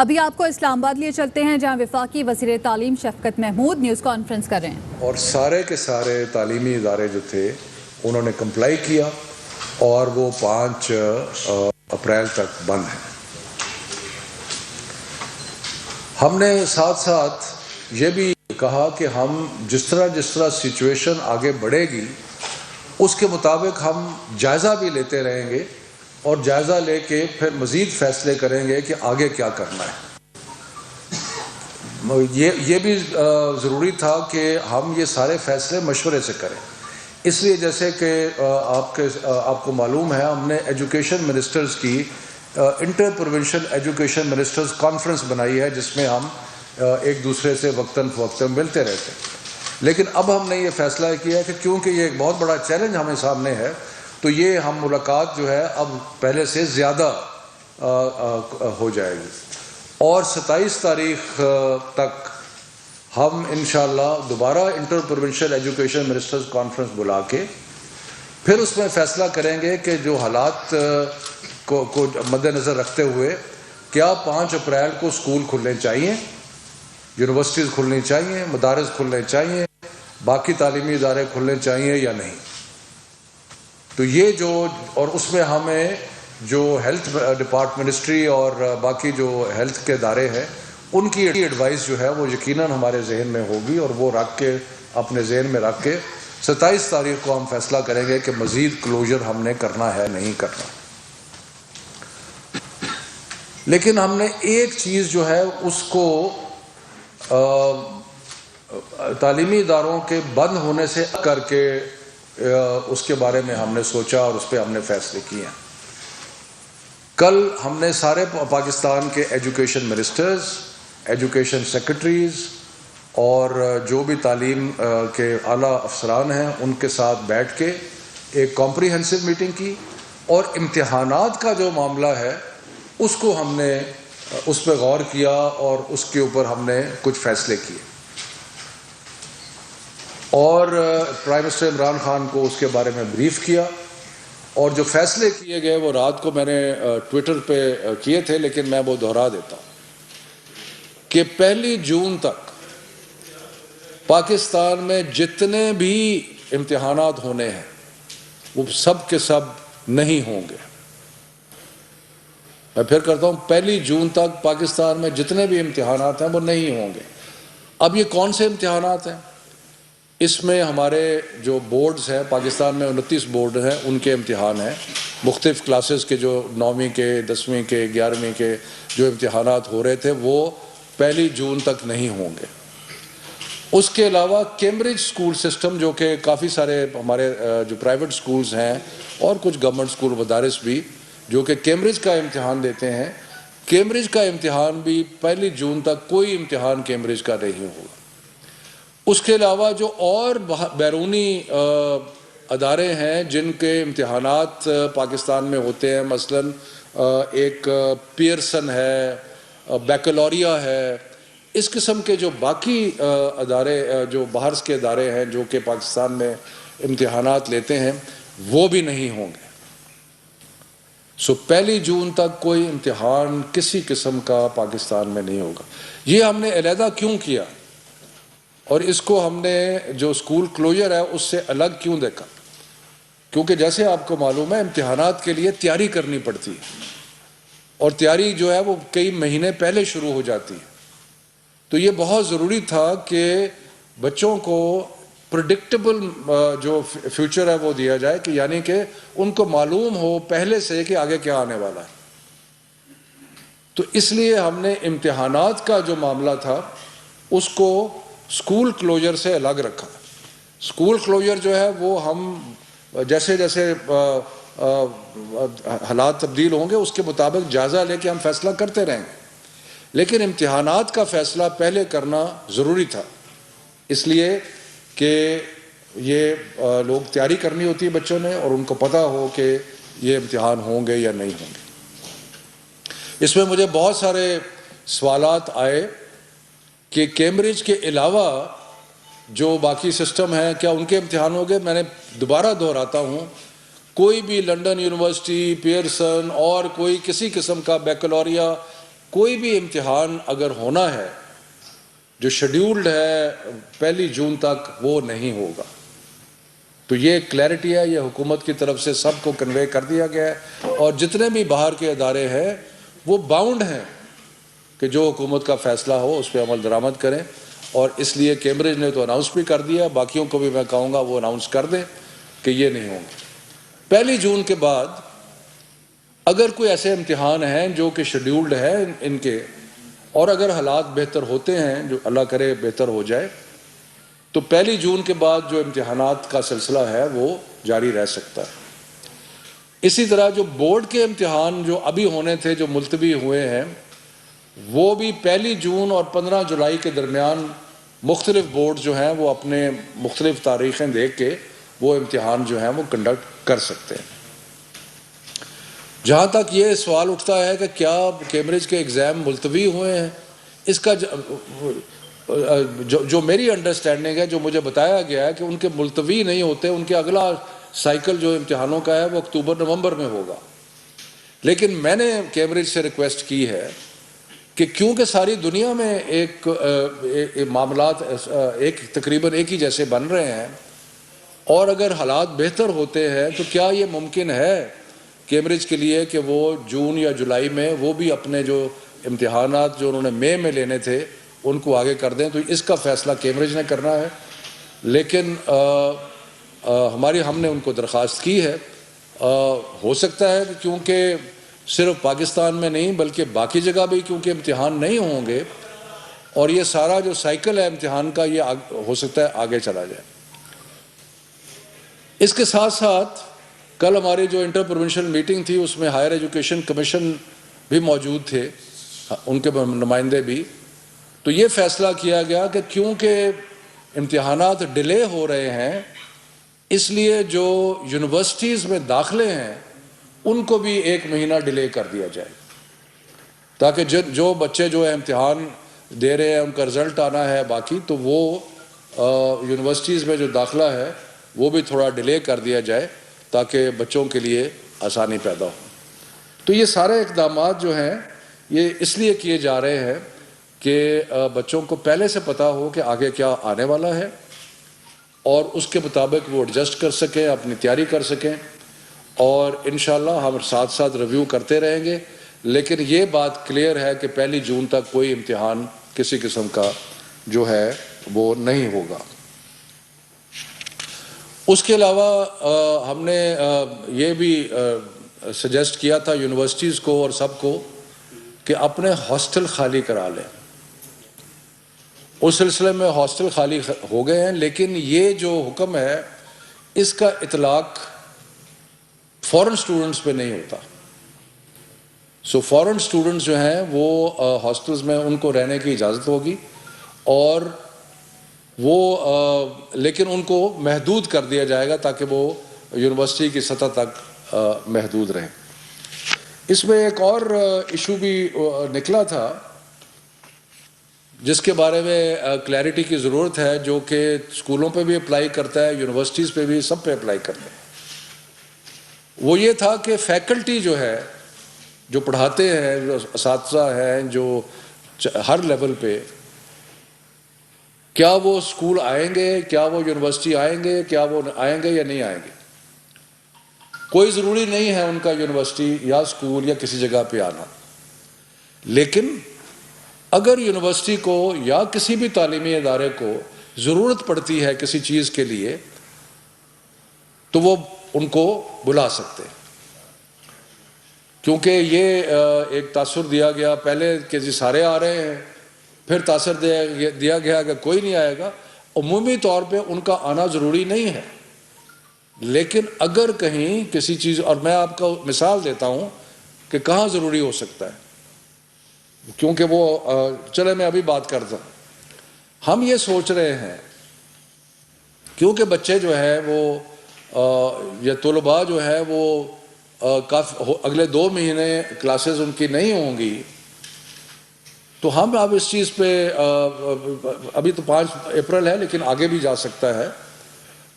ابھی آپ کو اسلام آباد لیے چلتے ہیں جہاں وفاقی وزیر تعلیم شفقت محمود نیوز کانفرنس کر رہے ہیں اور سارے کے سارے تعلیمی ادارے جو تھے انہوں نے کمپلائی کیا اور وہ 5 اپریل تک بند ہیں۔ ہم نے ساتھ ساتھ یہ بھی کہا کہ ہم جس طرح سچویشن آگے بڑھے گی اس کے مطابق ہم جائزہ بھی لیتے رہیں گے اور جائزہ لے کے پھر مزید فیصلے کریں گے کہ آگے کیا کرنا ہے۔ یہ بھی ضروری تھا کہ ہم یہ سارے فیصلے مشورے سے کریں، اس لیے جیسے کہ آپ کو معلوم ہے ہم نے ایجوکیشن منسٹرز کی inter provincial education ministers conference بنائی ہے جس میں ہم ایک دوسرے سے وقتاً فوقتاً ملتے رہتے ہیں، لیکن اب ہم نے یہ فیصلہ کیا ہے کہ کیونکہ یہ ایک بہت بڑا چیلنج ہمیں سامنے ہے تو یہ ہم ملاقات جو ہے اب پہلے سے زیادہ ہو جائے گی، اور 27 تاریخ تک ہم انشاءاللہ دوبارہ inter provincial education ministers conference بلا کے پھر اس میں فیصلہ کریں گے کہ جو حالات کو مد نظر رکھتے ہوئے کیا 5 اپریل کو اسکول کھلنے چاہیے، یونیورسٹیز کھلنی چاہیے، مدارس کھلنے چاہیے، باقی تعلیمی ادارے کھلنے چاہیے یا نہیں۔ تو یہ اور اس میں ہمیں جو ہیلتھ ڈپارٹ منسٹری اور باقی جو ہیلتھ کے ادارے ہیں ان کی ایڈوائس جو ہے وہ یقیناً ہمارے ذہن میں ہوگی، اور وہ رکھ کے اپنے ذہن میں رکھ کے 27 تاریخ کو ہم فیصلہ کریں گے کہ مزید کلوجر ہم نے کرنا ہے نہیں کرنا۔ لیکن ہم نے ایک چیز جو ہے اس کو تعلیمی اداروں کے بند ہونے سے کر کے اس کے بارے میں ہم نے سوچا اور اس پہ ہم نے فیصلے کیے ہیں۔ کل ہم نے سارے پاکستان کے ایجوکیشن منسٹرز، ایجوکیشن سیکرٹریز اور جو بھی تعلیم کے اعلیٰ افسران ہیں ان کے ساتھ بیٹھ کے ایک کمپریہنسو میٹنگ کی، اور امتحانات کا جو معاملہ ہے اس کو ہم نے اس پہ غور کیا اور اس کے اوپر ہم نے کچھ فیصلے کیے، اور پرائم منسٹر عمران خان کو اس کے بارے میں بریف کیا، اور جو فیصلے کیے گئے وہ رات کو میں نے ٹویٹر پہ کیے تھے لیکن میں وہ دہرا دیتا ہوں کہ 1 جون تک پاکستان میں جتنے بھی امتحانات ہونے ہیں وہ سب کے سب نہیں ہوں گے۔ میں پھر کرتا ہوں، 1 جون تک پاکستان میں جتنے بھی امتحانات ہیں وہ نہیں ہوں گے۔ اب یہ کون سے امتحانات ہیں؟ اس میں ہمارے جو بورڈز ہیں، پاکستان میں 29 بورڈ ہیں، ان کے امتحان ہیں، مختلف کلاسز کے جو 9ویں کے 10ویں کے 11ویں کے جو امتحانات ہو رہے تھے وہ 1 جون تک نہیں ہوں گے۔ اس کے علاوہ کیمبرج سکول سسٹم جو کہ کافی سارے ہمارے جو پرائیویٹ سکولز ہیں اور کچھ گورنمنٹ سکول مدارس بھی جو کہ کیمبرج کا امتحان دیتے ہیں، کیمبرج کا امتحان بھی 1 جون تک کوئی امتحان کیمبرج کا نہیں ہوگا۔ اس کے علاوہ جو اور بیرونی ادارے ہیں جن کے امتحانات پاکستان میں ہوتے ہیں، مثلاً ایک پیئرسن ہے، بیکلوریا ہے، اس قسم کے جو باقی ادارے جو باہر کے ادارے ہیں جو کہ پاکستان میں امتحانات لیتے ہیں وہ بھی نہیں ہوں گے۔ 1 جون تک کوئی امتحان کسی قسم کا پاکستان میں نہیں ہوگا۔ یہ ہم نے علیحدہ کیوں کیا اور اس کو ہم نے جو اسکول کلوجر ہے اس سے الگ کیوں دیکھا؟ کیونکہ جیسے آپ کو معلوم ہے امتحانات کے لیے تیاری کرنی پڑتی ہے، اور تیاری جو ہے وہ کئی مہینے پہلے شروع ہو جاتی ہے، تو یہ بہت ضروری تھا کہ بچوں کو پریڈکٹیبل جو فیوچر ہے وہ دیا جائے، کہ یعنی کہ ان کو معلوم ہو پہلے سے کہ آگے کیا آنے والا ہے۔ تو اس لیے ہم نے امتحانات کا جو معاملہ تھا اس کو اسکول کلوجر سے الگ رکھا۔ اسکول کلوجر جو ہے وہ ہم جیسے جیسے حالات تبدیل ہوں گے اس کے مطابق جائزہ لے کے ہم فیصلہ کرتے رہیں گے، لیکن امتحانات کا فیصلہ پہلے کرنا ضروری تھا، اس لیے کہ یہ لوگ تیاری کرنی ہوتی ہے بچوں نے، اور ان کو پتہ ہو کہ یہ امتحان ہوں گے یا نہیں ہوں گے۔ اس میں مجھے بہت سارے سوالات آئے کہ کیمبرج کے علاوہ جو باقی سسٹم ہیں کیا ان کے امتحان ہوں گے؟ میں نے دوبارہ دہراتا ہوں، کوئی بھی لنڈن یونیورسٹی، پیئرسن اور کوئی کسی قسم کا بیکلوریا کوئی بھی امتحان اگر ہونا ہے جو شیڈیولڈ ہے 1 جون تک، وہ نہیں ہوگا۔ تو یہ کلیئرٹی ہے، یہ حکومت کی طرف سے سب کو کنوے کر دیا گیا ہے، اور جتنے بھی باہر کے ادارے ہیں وہ باؤنڈ ہیں کہ جو حکومت کا فیصلہ ہو اس پہ عمل درآمد کریں، اور اس لیے کیمبرج نے تو اناؤنس بھی کر دیا، باقیوں کو بھی میں کہوں گا وہ اناؤنس کر دیں کہ یہ نہیں ہوں گے۔ 1 جون کے بعد اگر کوئی ایسے امتحان ہیں جو کہ شیڈیولڈ ہے ان کے، اور اگر حالات بہتر ہوتے ہیں، جو اللہ کرے بہتر ہو جائے، تو 1 جون کے بعد جو امتحانات کا سلسلہ ہے وہ جاری رہ سکتا ہے۔ اسی طرح جو بورڈ کے امتحان جو ابھی ہونے تھے، جو ملتوی ہوئے ہیں، وہ بھی 1 جون اور 15 جولائی کے درمیان مختلف بورڈ جو ہیں وہ اپنے مختلف تاریخیں دیکھ کے وہ امتحان جو ہیں وہ کنڈکٹ کر سکتے ہیں۔ جہاں تک یہ سوال اٹھتا ہے کہ کیا کیمبرج کے ایگزام ملتوی ہوئے ہیں، اس کا جو میری انڈرسٹینڈنگ ہے، جو مجھے بتایا گیا ہے کہ ان کے ملتوی نہیں ہوتے، ان کے اگلا سائیکل جو امتحانوں کا ہے وہ اکتوبر نومبر میں ہوگا۔ لیکن میں نے کیمبرج سے ریکویسٹ کی ہے کہ کیونکہ ساری دنیا میں ایک معاملات تقریباً ایک ہی جیسے بن رہے ہیں، اور اگر حالات بہتر ہوتے ہیں تو کیا یہ ممکن ہے کیمبرج کے لیے کہ وہ جون یا جولائی میں وہ بھی اپنے جو امتحانات جو انہوں نے مئی میں لینے تھے ان کو آگے کر دیں؟ تو اس کا فیصلہ کیمبرج نے کرنا ہے، لیکن ہم نے ان کو درخواست کی ہے۔ ہو سکتا ہے کہ کیونکہ صرف پاکستان میں نہیں بلکہ باقی جگہ بھی کیونکہ امتحان نہیں ہوں گے، اور یہ سارا جو سائیکل ہے امتحان کا یہ ہو سکتا ہے آگے چلا جائے۔ اس کے ساتھ ساتھ کل ہماری جو انٹر پروونشل میٹنگ تھی اس میں ہائر ایجوکیشن کمیشن بھی موجود تھے، ان کے نمائندے بھی، تو یہ فیصلہ کیا گیا کہ کیونکہ امتحانات ڈیلے ہو رہے ہیں، اس لیے جو یونیورسٹیز میں داخلے ہیں ان کو بھی 1 مہینہ ڈیلے کر دیا جائے، تاکہ جو بچے جو امتحان دے رہے ہیں ان کا رزلٹ آنا ہے باقی، تو وہ یونیورسٹیز میں جو داخلہ ہے وہ بھی تھوڑا ڈیلے کر دیا جائے تاکہ بچوں کے لیے آسانی پیدا ہو۔ تو یہ سارے اقدامات جو ہیں یہ اس لیے کیے جا رہے ہیں کہ بچوں کو پہلے سے پتہ ہو کہ آگے کیا آنے والا ہے، اور اس کے مطابق وہ ایڈجسٹ کر سکیں، اپنی تیاری کر سکیں، اور انشاءاللہ ہم ساتھ ساتھ ریویو کرتے رہیں گے۔ لیکن یہ بات کلیئر ہے کہ 1 جون تک کوئی امتحان کسی قسم کا جو ہے وہ نہیں ہوگا۔ اس کے علاوہ ہم نے یہ بھی سجیسٹ کیا تھا یونیورسٹیز کو اور سب کو کہ اپنے ہاسٹل خالی کرا لیں۔ اس سلسلے میں ہاسٹل خالی ہو گئے ہیں، لیکن یہ جو حکم ہے اس کا اطلاق فورن سٹوڈنٹس پہ نہیں ہوتا۔ فورن سٹوڈنٹس جو ہیں وہ ہاسٹلز میں ان کو رہنے کی اجازت ہوگی، اور وہ لیکن ان کو محدود کر دیا جائے گا تاکہ وہ یونیورسٹی کی سطح تک محدود رہیں۔ اس میں ایک اور ایشو بھی نکلا تھا جس کے بارے میں کلیئرٹی کی ضرورت ہے، جو کہ اسکولوں پہ بھی اپلائی کرتا ہے، یونیورسٹیز پہ بھی، سب پہ اپلائی کرتا ہے۔ وہ یہ تھا کہ فیکلٹی جو ہے، جو پڑھاتے ہیں، جو اساتذہ ہیں، جو ہر لیول پہ، کیا وہ اسکول آئیں گے، کیا وہ یونیورسٹی آئیں گے، کیا وہ آئیں گے یا نہیں آئیں گے۔ کوئی ضروری نہیں ہے ان کا یونیورسٹی یا اسکول یا کسی جگہ پہ آنا، لیکن اگر یونیورسٹی کو یا کسی بھی تعلیمی ادارے کو ضرورت پڑتی ہے کسی چیز کے لیے تو وہ ان کو بلا سکتے ہیں، کیونکہ یہ ایک تاثر دیا گیا پہلے کہ جی سارے آ رہے ہیں، پھر تاثر دیا گیا کہ کوئی نہیں آئے گا۔ عمومی طور پہ ان کا آنا ضروری نہیں ہے، لیکن اگر کہیں کسی چیز، اور میں آپ کو مثال دیتا ہوں کہ کہاں ضروری ہو سکتا ہے، کیونکہ وہ چلے میں ابھی بات کرتا ہوں۔ ہم یہ سوچ رہے ہیں کیونکہ بچے جو ہے وہ یا طلباء جو ہے وہ اگلے 2 مہینے کلاسز ان کی نہیں ہوں گی، تو ہم اب اس چیز پہ ابھی تو 5 اپریل ہے لیکن آگے بھی جا سکتا ہے،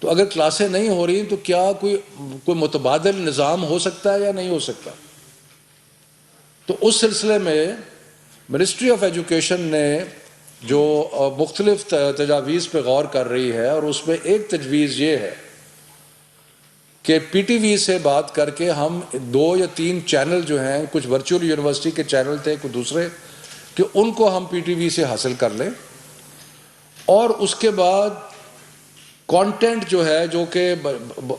تو اگر کلاسیں نہیں ہو رہی تو کیا کوئی متبادل نظام ہو سکتا ہے یا نہیں ہو سکتا۔ تو اس سلسلے میں منسٹری آف ایجوکیشن نے جو مختلف تجاویز پہ غور کر رہی ہے، اور اس میں ایک تجویز یہ ہے کہ پی ٹی وی سے بات کر کے ہم 2 یا 3 چینل جو ہیں، کچھ ورچوئل یونیورسٹی کے چینل تھے، کچھ دوسرے، کہ ان کو ہم پی ٹی وی سے حاصل کر لیں، اور اس کے بعد کانٹینٹ جو ہے، جو کہ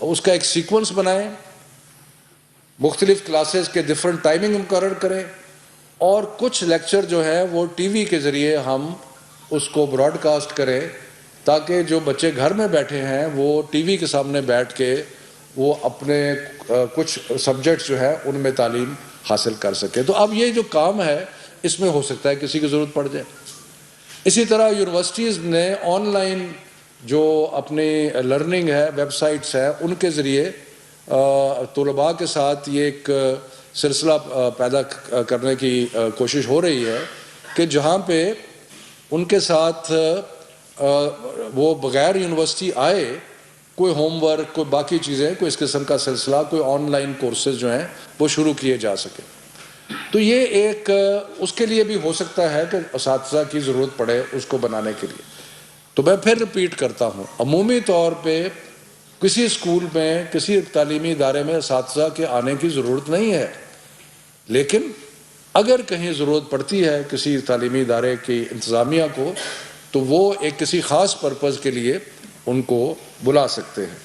اس کا ایک سیکوینس بنائیں، مختلف کلاسز کے ڈفرنٹ ٹائمنگ مقرر کریں، اور کچھ لیکچر جو ہے وہ ٹی وی کے ذریعے ہم اس کو براڈ کاسٹ کریں، تاکہ جو بچے گھر میں بیٹھے ہیں وہ ٹی وی کے سامنے بیٹھ کے وہ اپنے کچھ سبجیکٹس جو ہے ان میں تعلیم حاصل کر سکے۔ تو اب یہ جو کام ہے، اس میں ہو سکتا ہے کسی کی ضرورت پڑ جائے۔ اسی طرح یونیورسٹیز نے آن لائن جو اپنی لرننگ ہے، ویب سائٹس ہیں، ان کے ذریعے طلباء کے ساتھ یہ ایک سلسلہ پیدا کرنے کی کوشش ہو رہی ہے کہ جہاں پہ ان کے ساتھ وہ بغیر یونیورسٹی آئے کوئی ہوم ورک، کوئی باقی چیزیں، کوئی اس قسم کا سلسلہ، کوئی آن لائن کورسز جو ہیں وہ شروع کیے جا سکے۔ تو یہ ایک اس کے لیے بھی ہو سکتا ہے کہ اساتذہ کی ضرورت پڑے اس کو بنانے کے لیے۔ تو میں پھر ریپیٹ کرتا ہوں، عمومی طور پہ کسی اسکول میں، کسی تعلیمی ادارے میں اساتذہ کے آنے کی ضرورت نہیں ہے، لیکن اگر کہیں ضرورت پڑتی ہے کسی تعلیمی ادارے کی انتظامیہ کو، تو وہ ایک کسی خاص پرپز کے لیے ان کو بلا سکتے ہیں۔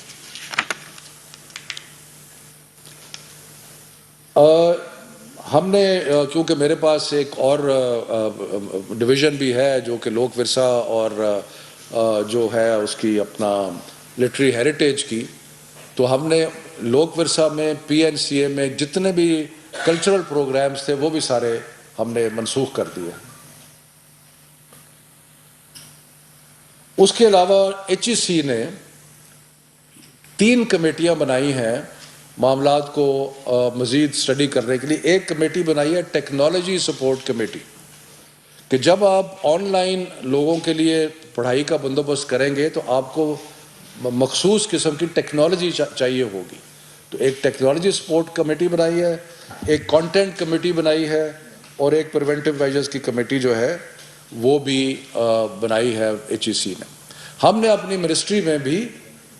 ہم نے کیونکہ میرے پاس ایک اور ڈویژن بھی ہے جو کہ لوک ورثہ اور جو ہے اس کی اپنا لٹری ہیریٹیج کی، تو ہم نے لوک ورثہ میں پی این سی اے میں جتنے بھی کلچرل پروگرامز تھے وہ بھی سارے ہم نے منسوخ کر دیے۔ اس کے علاوہ ایچ ای سی نے 3 کمیٹیاں بنائی ہیں معاملات کو مزید سٹڈی کرنے کے لیے۔ ایک کمیٹی بنائی ہے ٹیکنالوجی سپورٹ کمیٹی، کہ جب آپ آن لائن لوگوں کے لیے پڑھائی کا بندوبست کریں گے تو آپ کو مخصوص قسم کی ٹیکنالوجی چاہیے ہوگی۔ تو ایک ٹیکنالوجی سپورٹ کمیٹی بنائی ہے، ایک کانٹینٹ کمیٹی بنائی ہے، اور ایک پریونٹیو میجرز کی کمیٹی جو ہے وہ بھی بنائی ہے ایچ ای سی نے۔ ہم نے اپنی منسٹری میں بھی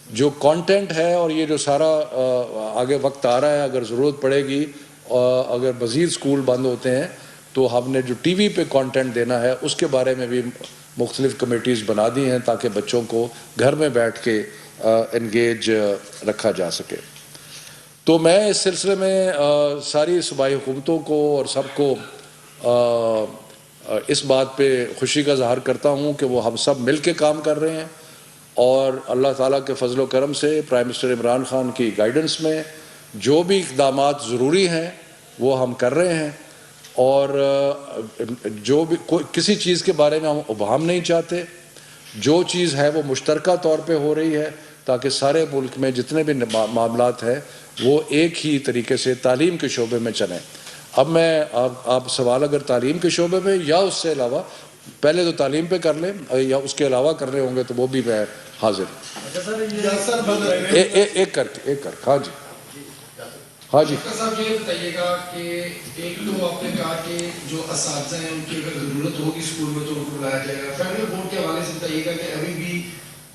جو کانٹینٹ ہے، اور یہ جو سارا آگے وقت آ رہا ہے، اگر ضرورت پڑے گی، اگر مزید اسکول بند ہوتے ہیں تو ہم نے جو ٹی وی پہ کانٹینٹ دینا ہے اس کے بارے میں بھی مختلف کمیٹیز بنا دی ہیں، تاکہ بچوں کو گھر میں بیٹھ کے انگیج رکھا جا سکے۔ تو میں اس سلسلے میں ساری صوبائی حکومتوں کو اور سب کو اس بات پہ خوشی کا اظہار کرتا ہوں کہ وہ ہم سب مل کے کام کر رہے ہیں، اور اللہ تعالیٰ کے فضل و کرم سے پرائم منسٹر عمران خان کی گائیڈنس میں جو بھی اقدامات ضروری ہیں وہ ہم کر رہے ہیں، اور جو بھی کسی چیز کے بارے میں ہم ابہام نہیں چاہتے۔ جو چیز ہے وہ مشترکہ طور پہ ہو رہی ہے، تاکہ سارے ملک میں جتنے بھی معاملات ہیں وہ ایک ہی طریقے سے تعلیم کے شعبے میں چلیں۔ اب میں آپ سوال اگر تعلیم کے شعبے میں یا اس سے علاوہ، پہلے تو تعلیم پہ کر لیں، یا اس کے علاوہ کرنے ہوں گے تو وہ بھی میں حاضر ہوں۔ ایک کر ہاں جی، ہاں جی۔ صاحب یہ بتائیے گا کہ ایک تو آپ نے کہا کہ جو اساتذہ ہیں ان کی اگر ضرورت ہوگی اسکول میں تو ان کو بلایا جائے گا۔ فیڈرل بورڈ کے حوالے سے بتائیے گا کہ ابھی بھی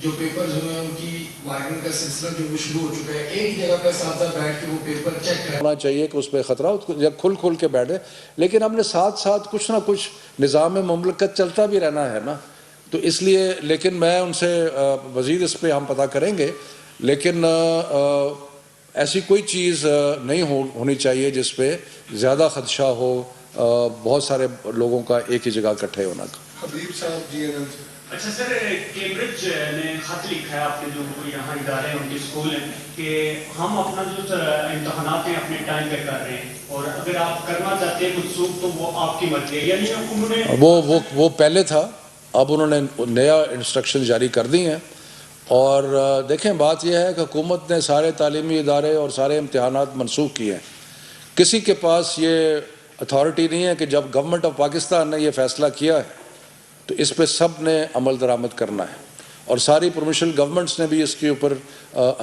جو پیپرز ہوئے ہیں ان کی وائرنگ کا سلسلہ جو وہ شروع ہو چکا ہے، ایک جگہ پہ اساتذہ بیٹھ کے وہ پیپر چیک کریں۔ ہونا چاہیے کہ اس پہ خطرہ ہو یا کھل کے بیٹھے، لیکن ہم نے ساتھ ساتھ کچھ نہ کچھ نظام مملکت چلتا بھی رہنا ہے نا، تو اس لیے لیکن میں ان سے مزید اس پہ ہم پتہ کریں گے، لیکن ایسی کوئی چیز نہیں ہونی چاہیے جس پہ زیادہ خدشہ ہو بہت سارے لوگوں کا ایک ہی جگہ اکٹھے ہونا کا۔ حبیب صاحب جی اچھا سر، کیمبرج نے خط لکھا ہے آپ کے جو یہاں ادارے ہیں ان کے اسکول ہیں کہ ہم اپنا جو امتحانات ہیں اپنے ٹائم پہ کر رہے ہیں، اور اگر آپ کرنا چاہتے ہیں منسوخ تو وہ آپ کی مرضی ہے، یعنی انہوں نے وہ پہلے تھا، اب انہوں نے نیا انسٹرکشن جاری کر دی ہیں۔ اور دیکھیں بات یہ ہے کہ حکومت نے سارے تعلیمی ادارے اور سارے امتحانات منسوخ کیے ہیں۔ کسی کے پاس یہ اتھارٹی نہیں ہے کہ جب گورنمنٹ آف پاکستان نے یہ فیصلہ کیا ہے تو اس پہ سب نے عمل درآمد کرنا ہے، اور ساری پروونشل گورنمنٹس نے بھی اس کے اوپر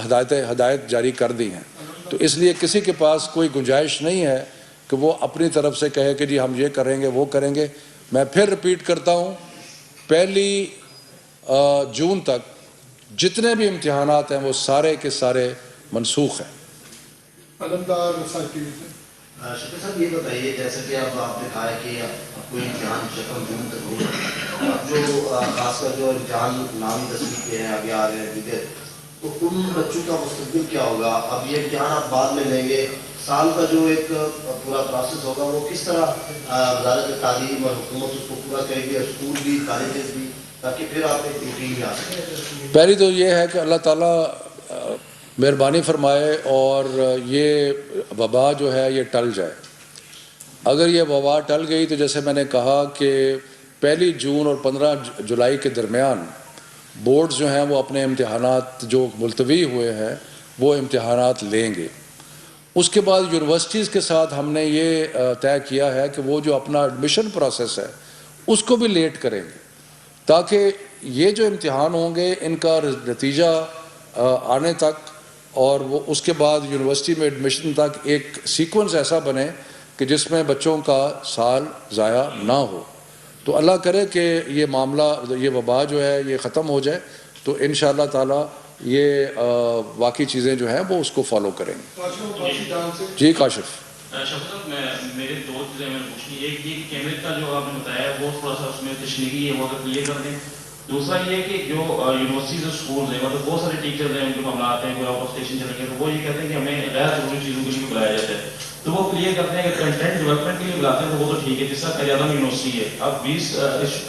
ہدایت جاری کر دی ہیں۔ تو اس لیے کسی کے پاس کوئی گنجائش نہیں ہے کہ وہ اپنی طرف سے کہے کہ جی ہم یہ کریں گے وہ کریں گے۔ میں پھر رپیٹ کرتا ہوں 1 جون تک جتنے بھی امتحانات ہیں وہ سارے کے سارے منسوخ ہیں۔ علمدار ساتھی شفیع صاحب یہ بتائیے، جیسے کہ اب آپ نے کہا ہے کہ اب کوئی امتحان 2 جون تک ہوگا، اب جو خاص کر جو امتحان نامی 10ویں کے ہیں آگے آ رہے ہیں دیگر، تو ان بچوں کا مستقبل کیا ہوگا؟ اب یہ امتحان آپ بعد میں لیں گے، سال کا جو ایک پورا پروسیس ہوگا وہ کس طرح وزارت تعلیم اور حکومت اس کو پورا کرے گی، اور اسکول بھی کالجز بھی، تاکہ پھر آپ ایک روٹین میں آ سکیں؟ پہلی تو یہ ہے کہ اللہ تعالیٰ مہربانی فرمائے اور یہ وبا جو ہے یہ ٹل جائے۔ اگر یہ وبا ٹل گئی تو جیسے میں نے کہا کہ 1 جون اور 15 جولائی کے درمیان بورڈز جو ہیں وہ اپنے امتحانات جو ملتوی ہوئے ہیں وہ امتحانات لیں گے۔ اس کے بعد یونیورسٹیز کے ساتھ ہم نے یہ طے کیا ہے کہ وہ جو اپنا ایڈمیشن پروسیس ہے اس کو بھی لیٹ کریں گے، تاکہ یہ جو امتحان ہوں گے ان کا نتیجہ آنے تک اور وہ اس کے بعد یونیورسٹی میں ایڈمیشن تک ایک سیکوینس ایسا بنے کہ جس میں بچوں کا سال ضائع نہ ہو۔ تو اللہ کرے کہ یہ معاملہ، یہ وبا جو ہے یہ ختم ہو جائے تو انشاءاللہ تعالی یہ باقی چیزیں جو ہیں وہ اس کو فالو کریں گے۔ جی کاشف شفیع صاحب، میرے 2 چیزیں میں نے پوچھنی، ایک یہ کیمرے کا جو آپ نے بتایا وہ تھوڑا سا اس میں تشریحی ہے وہ اگر کلیئر کر دیں۔ دوسرا یہ ہے کہ جو یونیورسٹیز اور اسکولز ہیں، مطلب بہت سارے ٹیچرز ہیں ان کے معاملات ہیں، کوئی آؤٹ آف اسٹیشن چلے گئے تو وہ یہ کہتے ہیں کہ ہمیں غیر ضروری چیزوں کے لیے بلایا جاتا ہے، تو وہ کلیئر کرتے ہیں کہ کنٹینٹ ڈیولپمنٹ کے لیے بلاتے ہیں تو وہ تو ٹھیک ہے، جس طرح قائد اعظم یونیورسٹی ہے، اب 20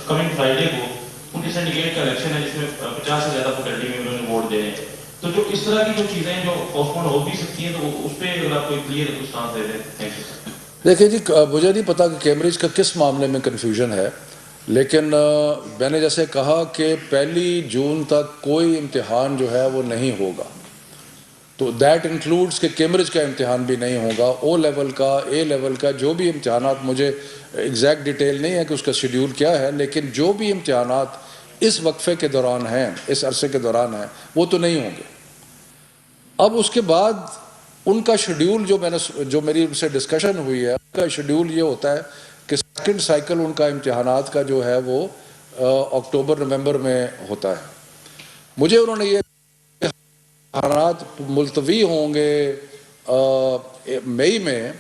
کمنگ فرائیڈے کو ان کی سینڈیکیٹ کا الیکشن ہے جس میں 50 سے زیادہ فیکلٹی میں انہوں نے ووٹ دینے ہیں، تو جو اس طرح کی جو چیزیں جو پوسٹ پون ہو بھی سکتی ہیں تو اس پہ اگر آپ کوئی کلیئر اسٹانس دے دیں۔ Thank you. دیکھیں جی، مجھے نہیں پتا کہ کیمبرج کا کس معاملے میں کنفیوژن ہے، لیکن میں نے جیسے کہا کہ 1 جون تک کوئی امتحان جو ہے وہ نہیں ہوگا، تو دیٹ انکلوڈس کہ کیمبرج کا امتحان بھی نہیں ہوگا، او لیول کا، اے لیول کا، جو بھی امتحانات، مجھے ایگزیکٹ ڈیٹیل نہیں ہے کہ اس کا شیڈیول کیا ہے، لیکن جو بھی امتحانات اس وقفے کے دوران ہیں، اس عرصے کے دوران ہیں، وہ تو نہیں ہوں گے۔ اب اس کے بعد ان کا شیڈیول جو میری ان سے ڈسکشن ہوئی ہے، ان کا شیڈیول یہ ہوتا ہے کہ سیکنڈ سائیکل ان کا امتحانات کا جو ہے وہ اکتوبر نومبر میں ہوتا ہے۔ مجھے انہوں نے یہ امتحانات ملتوی ہوں گے مئی میں،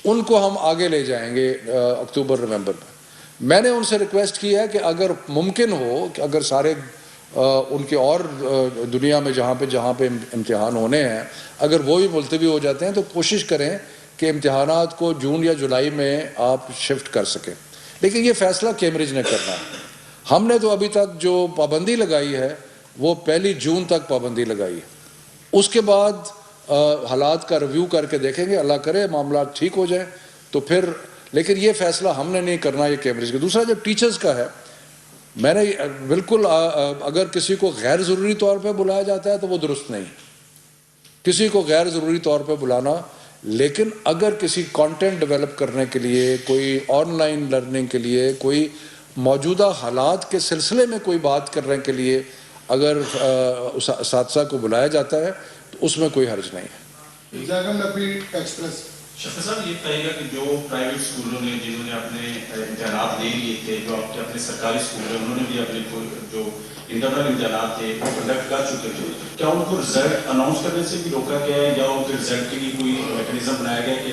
ان کو ہم آگے لے جائیں گے اکتوبر نومبر میں۔ میں نے ان سے ریکویسٹ کی ہے کہ اگر ممکن ہو کہ اگر سارے ان کے اور دنیا میں جہاں پہ امتحان ہونے ہیں اگر وہ بھی ملتوی ہو جاتے ہیں تو کوشش کریں کہ امتحانات کو جون یا جولائی میں آپ شفٹ کر سکیں، لیکن یہ فیصلہ کیمبرج نے کرنا ہے۔ ہم نے تو ابھی تک جو پابندی لگائی ہے وہ 1 جون تک پابندی لگائی ہے، اس کے بعد حالات کا ریویو کر کے دیکھیں گے، اللہ کرے معاملات ٹھیک ہو جائیں تو پھر، لیکن یہ فیصلہ ہم نے نہیں کرنا، یہ کیمبرج کا۔ دوسرا جو ٹیچرز کا ہے، میں نے بالکل اگر کسی کو غیر ضروری طور پہ بلایا جاتا ہے تو وہ درست نہیں، کسی کو غیر ضروری طور پہ بلانا، لیکن اگر کسی کانٹینٹ ڈیولپ کرنے کے لیے، کوئی آن لائن لرننگ کے لیے، کوئی موجودہ حالات کے سلسلے میں کوئی بات کرنے کے لیے اگر اساتذہ کو بلایا جاتا ہے تو اس میں کوئی حرج نہیں ہے۔ شفیع صاحب یہ بتائیے گا کہ جو پرائیویٹ اسکولوں نے جنہوں نے اپنے امتحانات لے لیے تھے، جو اپنے سرکاری اسکول ہیں انہوں نے بھی اپنے جو انٹرنل امتحانات تھے وہ کنڈکٹ کر چکے تھے، کیا ان کو رزلٹ اناؤنس کرنے سے بھی روکا گیا ہے یا ان کے رزلٹ کے لیے کوئی میکینزم بنایا گیا کہ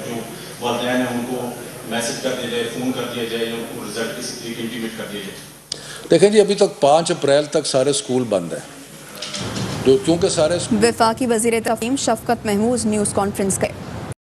جو والدین ہیں ان کو میسج کر دیا جائے، فون کر دیا جائے یا ان کو رزلٹ کس طریقے انٹیمیٹ کر دیا جائے؟ دیکھیں جی، ابھی تک 5 اپریل تک سارے اسکول بند ہیں، جو کیونکہ سارے وفاقی وزیر تعلیم شفقت محمود نیوز کانفرنس گئے۔